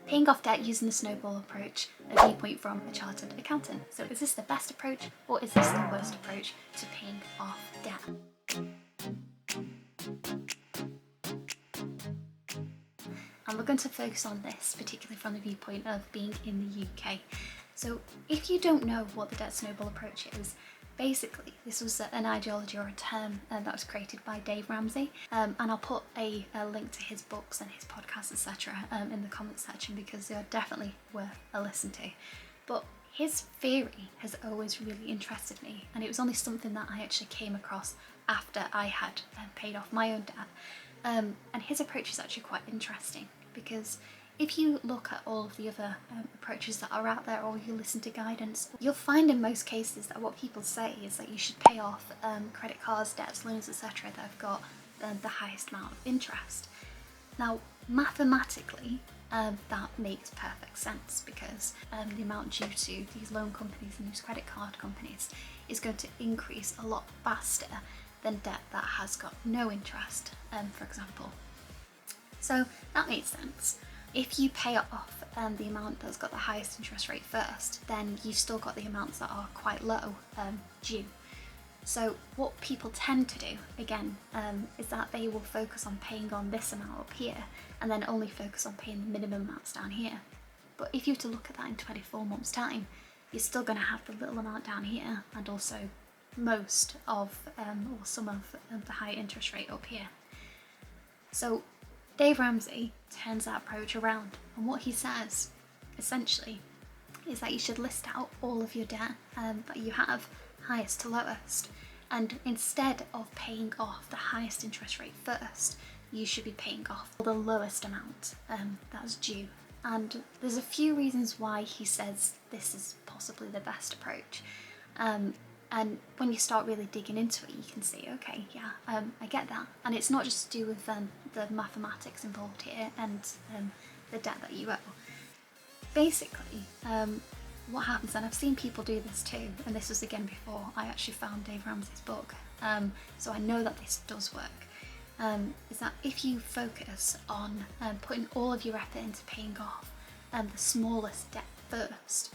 Paying off debt using the snowball approach, a viewpoint from a chartered accountant. So is this the best approach or is this the worst approach to paying off debt? And we're going to focus on this particularly from the viewpoint of being in the UK. So if you don't know what the debt snowball approach is, basically this was an ideology or a term that was created by Dave Ramsey, and I'll put a link to his books and his podcasts, etc. In the comments section because they are definitely worth a listen to. But his theory has always really interested me, and it was only something that I actually came across after I had paid off my own debt. And his approach is actually quite interesting because if you look at all of the other approaches that are out there, or you listen to guidance, you'll find in most cases that what people say is that you should pay off credit cards, debts, loans, etc. that have got the highest amount of interest. Now, mathematically, that makes perfect sense because the amount due to these loan companies and these credit card companies is going to increase a lot faster than debt that has got no interest, for example. So that makes sense. If you pay off the amount that's got the highest interest rate first, then you've still got the amounts that are quite low due. So what people tend to do, again, is that they will focus on paying on this amount up here and then only focus on paying the minimum amounts down here. But if you were to look at that in 24 months time, you're still going to have the little amount down here and also most of or some of the high interest rate up here. So Dave Ramsey turns that approach around, and what he says essentially is that you should list out all of your debt that you have, highest to lowest, and instead of paying off the highest interest rate first, you should be paying off the lowest amount that's due. And there's a few reasons why he says this is possibly the best approach. And when you start really digging into it, you can see, okay, yeah, I get that. And it's not just to do with the mathematics involved here and the debt that you owe. Basically, what happens, and I've seen people do this too, and this was again before I actually found Dave Ramsey's book, so I know that this does work, is that if you focus on putting all of your effort into paying off the smallest debt first,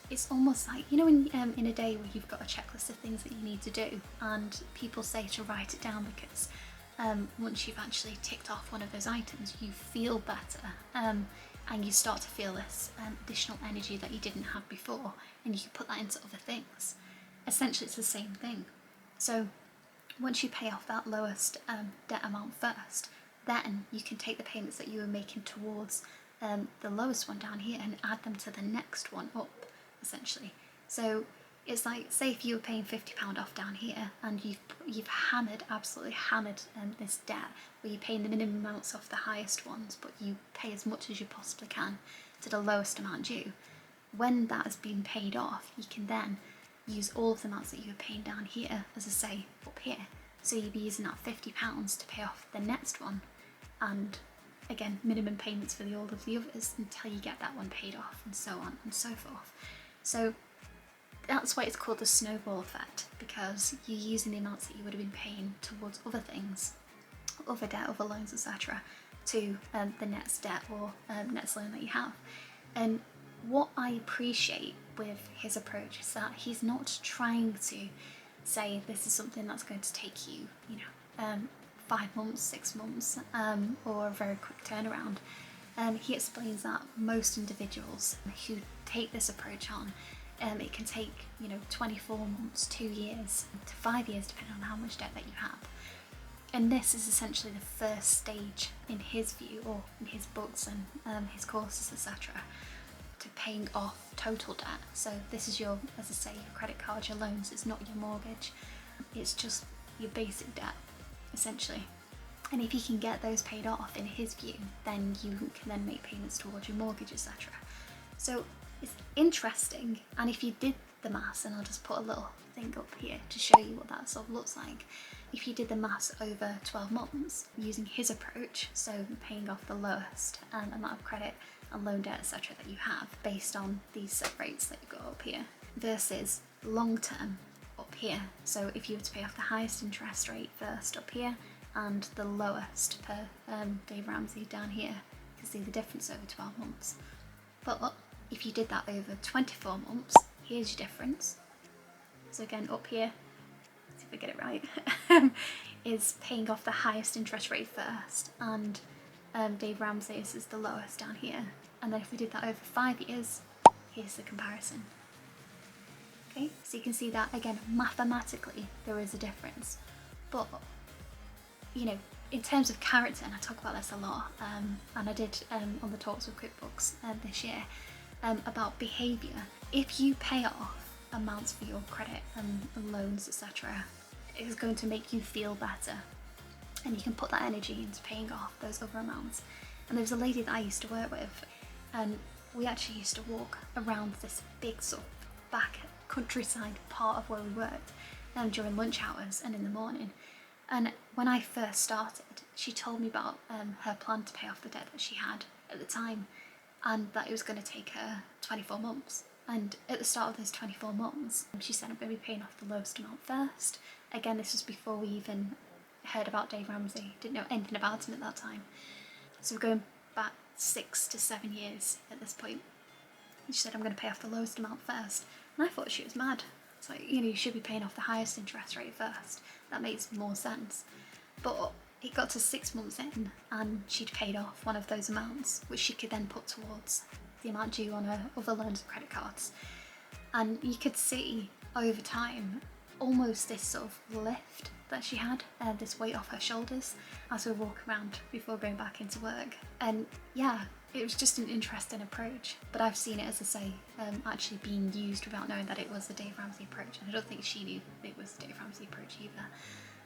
it's almost like, you know, in a day where you've got a checklist of things that you need to do and people say to write it down because once you've actually ticked off one of those items you feel better, and you start to feel this additional energy that you didn't have before, and you can put that into other things. Essentially it's the same thing. So once you pay off that lowest debt amount first, then you can take the payments that you were making towards the lowest one down here and add them to the next one up, essentially. So it's like, say if you were paying £50 off down here and you've absolutely hammered this debt where you're paying the minimum amounts off the highest ones, but you pay as much as you possibly can to the lowest amount due. When that has been paid off, you can then use all of the amounts that you were paying down here, as I say, up here. So you'd be using that £50 to pay off the next one, and again, minimum payments for all of the others until you get that one paid off, and so on and so forth. So that's why it's called the snowball effect, because you're using the amounts that you would have been paying towards other things, other debt, other loans, etc., to the next debt or next loan that you have. And what I appreciate with his approach is that he's not trying to say this is something that's going to take you, 5 months, 6 months, or a very quick turnaround. He explains that most individuals who take this approach on, it can take 24 months, 2 years to 5 years depending on how much debt that you have. And this is essentially the first stage in his view, or in his books and his courses, etc., to paying off total debt. So this is your, as I say, your credit card, your loans. It's not your mortgage, it's just your basic debt essentially. And if you can get those paid off in his view, then you can then make payments towards your mortgage, etc. So it's interesting, and if you did the maths, and I'll just put a little thing up here to show you what that sort of looks like. If you did the maths over 12 months using his approach, so paying off the lowest amount of credit and loan debt, etc. that you have based on these set rates that you've got up here, versus long term up here. So if you were to pay off the highest interest rate first up here and the lowest per Dave Ramsey down here, can see the difference over 12 months. But if you did that over 24 months, here's your difference. So again, up here, see if I get it right, is paying off the highest interest rate first, and Dave Ramsey's is the lowest down here. And then if we did that over 5 years, here's the comparison. Okay, so you can see that again, mathematically there is a difference. But, you know, in terms of character, and I talk about this a lot, and I did on the Talks with QuickBooks this year, about behaviour. If you pay off amounts for your credit and loans, etc., it is going to make you feel better. And you can put that energy into paying off those other amounts. And there was a lady that I used to work with, and we actually used to walk around this big sort of back countryside part of where we worked during lunch hours and in the morning. And when I first started, she told me about her plan to pay off the debt that she had at the time, and that it was going to take her 24 months. And at the start of those 24 months, she said, I'm going to be paying off the lowest amount first. Again, this was before we even heard about Dave Ramsey, didn't know anything about him at that time. So we're going back 6 to 7 years at this point. And she said, I'm going to pay off the lowest amount first. And I thought she was mad. It's like, you know, you should be paying off the highest interest rate first. That makes more sense. But it got to 6 months in, and she'd paid off one of those amounts, which she could then put towards the amount due on her other loans and credit cards. And you could see over time almost this sort of lift that she had, this weight off her shoulders as we walk around before going back into work. And yeah, it was just an interesting approach, but I've seen it, as I say, actually being used without knowing that it was the Dave Ramsey approach, and I don't think she knew it was the Dave Ramsey approach either.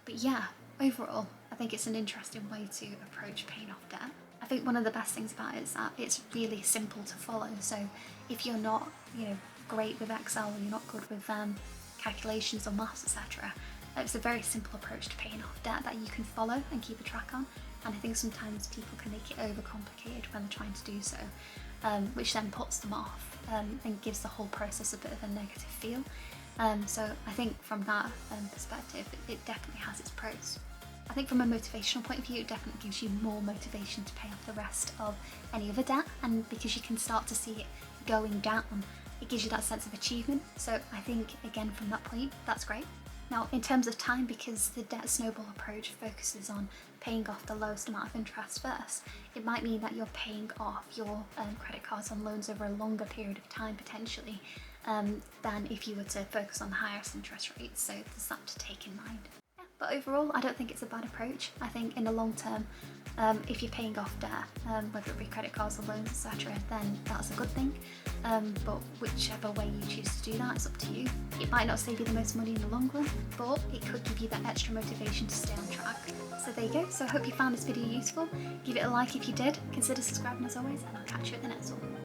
But yeah, overall, I think it's an interesting way to approach paying off debt. I think one of the best things about it is that it's really simple to follow. So if you're not, you know, great with Excel, or you're not good with calculations or maths, etc., it's a very simple approach to paying off debt that you can follow and keep a track on. And I think sometimes people can make it overcomplicated when they're trying to do so, which then puts them off and gives the whole process a bit of a negative feel. So I think from that perspective, it definitely has its pros. I think from a motivational point of view, it definitely gives you more motivation to pay off the rest of any other debt, and because you can start to see it going down, it gives you that sense of achievement. So I think, again, from that point, that's great. Now, in terms of time, because the debt snowball approach focuses on paying off the lowest amount of interest first, it might mean that you're paying off your credit cards and loans over a longer period of time, potentially, than if you were to focus on the highest interest rates. So there's that to take in mind. But overall, I don't think it's a bad approach. I think in the long term, if you're paying off debt, whether it be credit cards or loans, etc., then that's a good thing. But whichever way you choose to do that, it's up to you. It might not save you the most money in the long run, but it could give you that extra motivation to stay on track. So there you go. So I hope you found this video useful. Give it a like if you did. Consider subscribing as always, and I'll catch you at the next one.